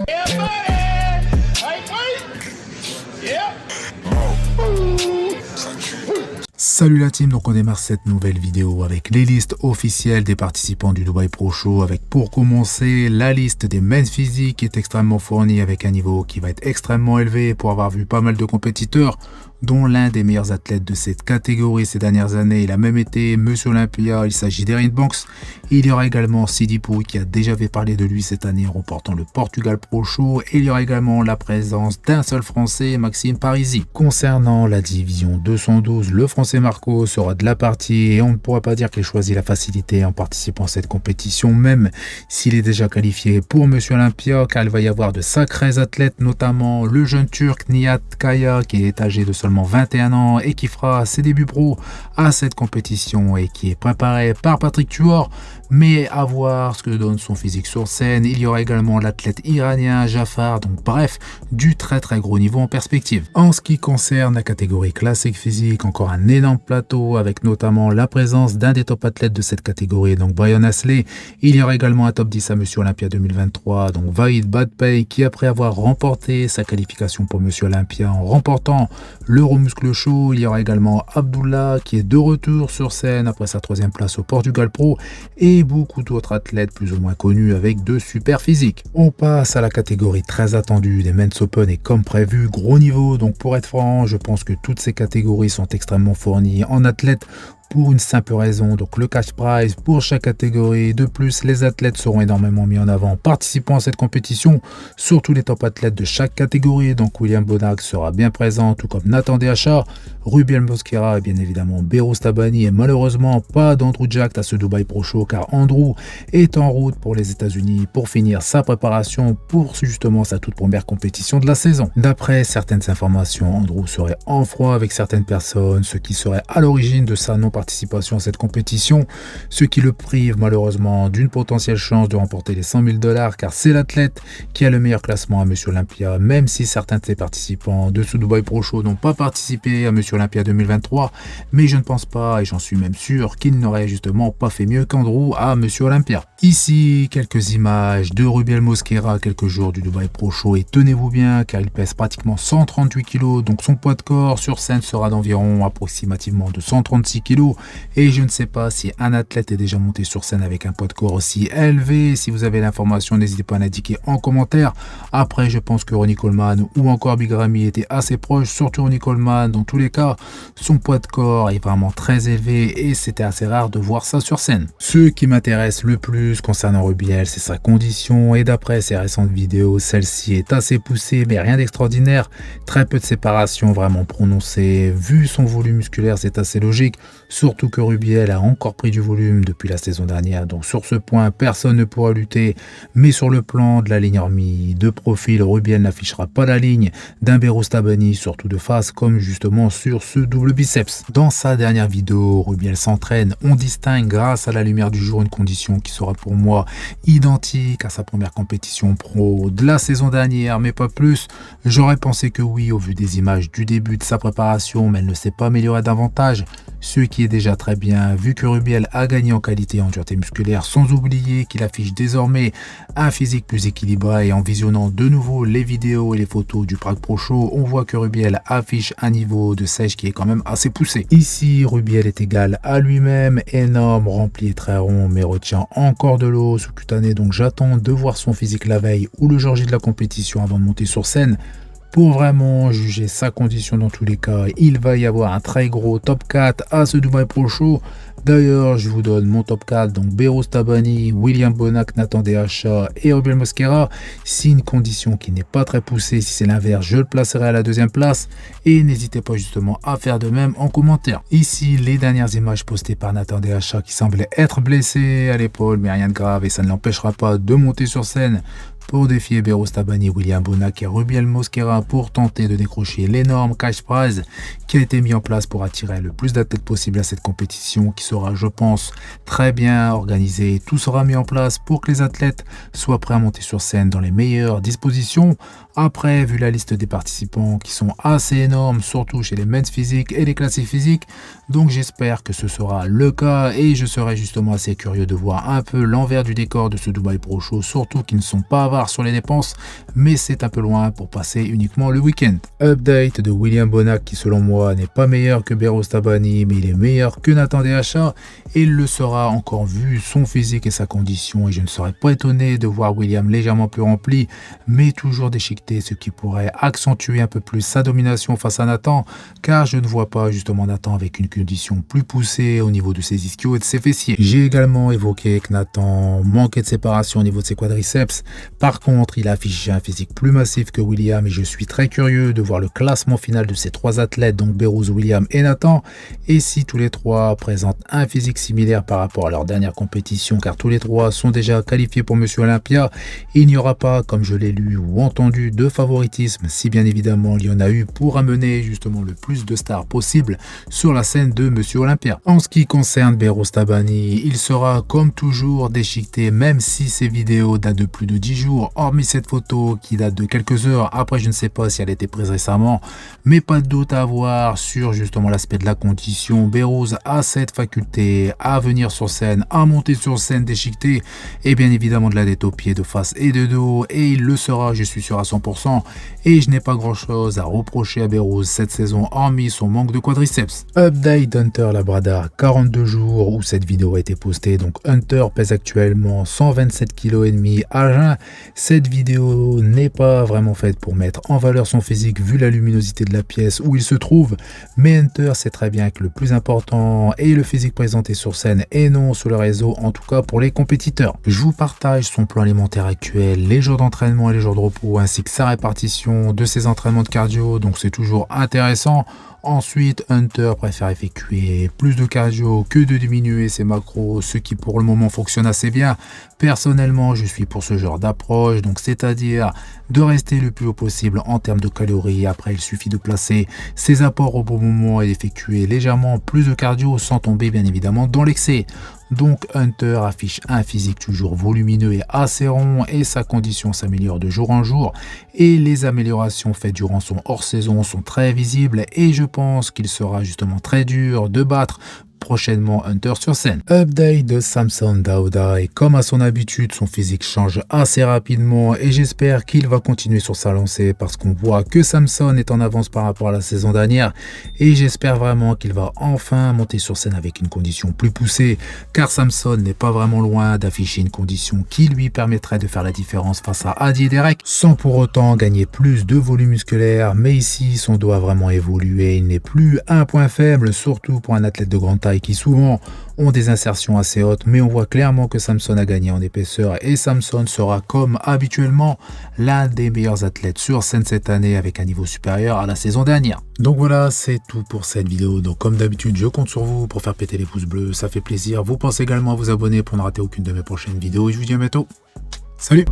Yeah, buddy. Hey, wait. Yeah. Salut la team, donc on démarre cette nouvelle vidéo avec les listes officielles des participants du Dubaï Pro Show, avec pour commencer la liste des men's physiques qui est extrêmement fournie avec un niveau qui va être extrêmement élevé pour avoir vu pas mal de compétiteurs, dont l'un des meilleurs athlètes de cette catégorie ces dernières années. Il a même été Monsieur Olympia, il s'agit d'Erin Banks. Il y aura également Sidi Pouy qui a déjà fait parler de lui cette année en remportant le Portugal Pro Show. Et il y aura également la présence d'un seul Français, Maxime Parisi. Concernant la division 212, le Français Marco sera de la partie et on ne pourra pas dire qu'il ait choisi la facilité en participant à cette compétition, même s'il est déjà qualifié pour Monsieur Olympia, car il va y avoir de sacrés athlètes, notamment le jeune Turc Nihat Kaya qui est âgé de seulement 21 ans et qui fera ses débuts pro à cette compétition et qui est préparé par Patrick Tuor, mais à voir ce que donne son physique sur scène. Il y aura également l'athlète iranien Jafar, donc bref, du très gros niveau en perspective. En ce qui concerne la catégorie classique physique, encore un énorme plateau avec notamment la présence d'un des top athlètes de cette catégorie, donc Brian Asley. Il y aura également un top 10 à Monsieur Olympia 2023, donc Vahid Badpay, qui après avoir remporté sa qualification pour Monsieur Olympia en remportant l'Euromuscle Show. Il y aura également Abdullah qui est de retour sur scène après sa 3e place au Portugal Pro et beaucoup d'autres athlètes plus ou moins connus avec de super physiques. On passe à la catégorie très attendue des Men's Open et comme prévu, gros niveau. Donc pour être franc, je pense que toutes ces catégories sont extrêmement fournies en athlètes pour une simple raison, donc le cash prize pour chaque catégorie. De plus, les athlètes seront énormément mis en avant participant à cette compétition, surtout les top athlètes de chaque catégorie. Donc William Bonac sera bien présent, tout comme Nathan Dehacha, Rubiel Mosquera et bien évidemment Beros Tabani, et malheureusement pas d'Andrew Jack à ce Dubaï Pro Show car Andrew est en route pour les États-Unis pour finir sa préparation pour justement sa toute première compétition de la saison. D'après certaines informations, Andrew serait en froid avec certaines personnes, ce qui serait à l'origine de sa non-participation à cette compétition, ce qui le prive malheureusement d'une potentielle chance de remporter les 100 000 $, car c'est l'athlète qui a le meilleur classement à Monsieur Olympia, même si certains de ses participants de ce Dubaï Pro Show n'ont pas participé à Monsieur Olympia 2023, mais je ne pense pas, et j'en suis même sûr, qu'il n'aurait justement pas fait mieux qu'Andrew à Monsieur Olympia. Ici, quelques images de Rubiel Mosquera quelques jours du Dubaï Pro Show, et tenez-vous bien car il pèse pratiquement 138 kg, donc son poids de corps sur scène sera d'environ approximativement de 136 kg, et je ne sais pas si un athlète est déjà monté sur scène avec un poids de corps aussi élevé. Si vous avez l'information, n'hésitez pas à l'indiquer en commentaire. Après, je pense que Ronnie Coleman ou encore Big Ramy étaient assez proches, surtout Ronnie Coleman. Dans tous les cas, son poids de corps est vraiment très élevé et c'était assez rare de voir ça sur scène. Ce qui m'intéresse le plus concernant Rubiel, c'est sa condition, et d'après ses récentes vidéos, celle-ci est assez poussée mais rien d'extraordinaire. Très peu de séparation vraiment prononcée. Vu son volume musculaire, c'est assez logique, surtout que Rubiel a encore pris du volume depuis la saison dernière, donc sur ce point personne ne pourra lutter. Mais sur le plan de la ligne hormis de profil, Rubiel n'affichera pas la ligne d'un Beros Tabani, surtout de face, comme justement sur ce double biceps. Dans sa dernière vidéo, Rubiel s'entraîne, on distingue grâce à la lumière du jour une condition qui sera pour moi identique à sa première compétition pro de la saison dernière, mais pas plus. J'aurais pensé que oui au vu des images du début de sa préparation, mais elle ne s'est pas améliorée davantage, ce qui est déjà très bien vu que Rubiel a gagné en qualité et en dureté musculaire, sans oublier qu'il affiche désormais un physique plus équilibré. Et en visionnant de nouveau les vidéos et les photos du Prague Pro Show, on voit que Rubiel affiche un niveau de sèche qui est quand même assez poussé. Ici, Rubiel est égal à lui-même, énorme, rempli et très rond, mais retient encore de l'eau sous-cutanée, donc j'attends de voir son physique la veille ou le jour J de la compétition avant de monter sur scène. Pour vraiment juger sa condition dans tous les cas, il va y avoir un très gros top 4 à ce Dubaï Pro Show. D'ailleurs, je vous donne mon top 4, donc Beros Tabani, William Bonac, Nathan Dehacha et Rubiel Mosquera. Si une condition qui n'est pas très poussée, si c'est l'inverse, je le placerai à la 2e place. Et n'hésitez pas justement à faire de même en commentaire. Ici, les dernières images postées par Nathan Dehacha qui semblait être blessé à l'épaule, mais rien de grave et ça ne l'empêchera pas de monter sur scène pour défier Beros Tabani, William Bonac et Rubiel Mosquera pour tenter de décrocher l'énorme cash prize qui a été mis en place pour attirer le plus d'athlètes possible à cette compétition qui sera, je pense, très bien organisée. Tout sera mis en place pour que les athlètes soient prêts à monter sur scène dans les meilleures dispositions. Après, vu la liste des participants qui sont assez énormes, surtout chez les men's physiques et les classiques physiques, donc j'espère que ce sera le cas et je serai justement assez curieux de voir un peu l'envers du décor de ce Dubaï Pro Show, surtout qu'ils ne sont pas bavard sur les dépenses, mais c'est un peu loin pour passer uniquement le week-end. Update de William Bonac qui selon moi n'est pas meilleur que Behrouz Tabani, mais il est meilleur que Nathan Dha et il le sera encore vu son physique et sa condition, et je ne serais pas étonné de voir William légèrement plus rempli, mais toujours déchiqueté, ce qui pourrait accentuer un peu plus sa domination face à Nathan, car je ne vois pas justement Nathan avec une condition plus poussée au niveau de ses ischios et de ses fessiers. J'ai également évoqué que Nathan manquait de séparation au niveau de ses quadriceps. Par contre, il a affiché un physique plus massif que William et je suis très curieux de voir le classement final de ces trois athlètes, donc Behrouz, William et Nathan, et si tous les trois présentent un physique similaire par rapport à leur dernière compétition, car tous les trois sont déjà qualifiés pour Monsieur Olympia. Il n'y aura pas, comme je l'ai lu ou entendu, de favoritisme, si bien évidemment il y en a eu pour amener justement le plus de stars possible sur la scène de Monsieur Olympia. En ce qui concerne Behrouz Tabani, il sera comme toujours déchiqueté, même si ces vidéos datent de plus de 10 jours, hormis cette photo qui date de quelques heures. Après, je ne sais pas si elle a été prise récemment, mais pas de doute à avoir sur justement l'aspect de la condition. Behrouz a cette faculté à venir sur scène, à monter sur scène déchiqueté, et bien évidemment de la tête aux pieds, de face et de dos, et il le sera, je suis sûr à 100%, et je n'ai pas grand chose à reprocher à Behrouz cette saison, hormis son manque de quadriceps. Update Hunter Labrador, 42 jours où cette vidéo a été postée, donc Hunter pèse actuellement 127,5 kg à jeun. Cette vidéo n'est pas vraiment faite pour mettre en valeur son physique vu la luminosité de la pièce où il se trouve, mais Hunter sait très bien que le plus important est le physique présenté sur scène et non sur le réseau, en tout cas pour les compétiteurs. Je vous partage son plan alimentaire actuel, les jours d'entraînement et les jours de repos, ainsi que sa répartition de ses entraînements de cardio, donc c'est toujours intéressant. Ensuite, Hunter préfère effectuer plus de cardio que de diminuer ses macros, ce qui pour le moment fonctionne assez bien. Personnellement, je suis pour ce genre d'approche, donc c'est-à-dire de rester le plus haut possible en termes de calories. Après, il suffit de placer ses apports au bon moment et d'effectuer légèrement plus de cardio sans tomber bien évidemment dans l'excès. Donc Hunter affiche un physique toujours volumineux et assez rond et sa condition s'améliore de jour en jour et les améliorations faites durant son hors-saison sont très visibles et je pense qu'il sera justement très dur de battre prochainement Hunter sur scène. Update de Samson Dauda, et comme à son habitude, son physique change assez rapidement et j'espère qu'il va continuer sur sa lancée parce qu'on voit que Samson est en avance par rapport à la saison dernière et j'espère vraiment qu'il va enfin monter sur scène avec une condition plus poussée car Samson n'est pas vraiment loin d'afficher une condition qui lui permettrait de faire la différence face à Adi et Derek sans pour autant gagner plus de volume musculaire, mais ici son dos a vraiment évolué, il n'est plus un point faible, surtout pour un athlète de grande taille qui souvent ont des insertions assez hautes, mais on voit clairement que Samson a gagné en épaisseur et Samson sera comme habituellement l'un des meilleurs athlètes sur scène cette année avec un niveau supérieur à la saison dernière. Donc voilà, c'est tout pour cette vidéo. Donc comme d'habitude, je compte sur vous pour faire péter les pouces bleus, ça fait plaisir. Vous pensez également à vous abonner pour ne rater aucune de mes prochaines vidéos et je vous dis à bientôt. Salut!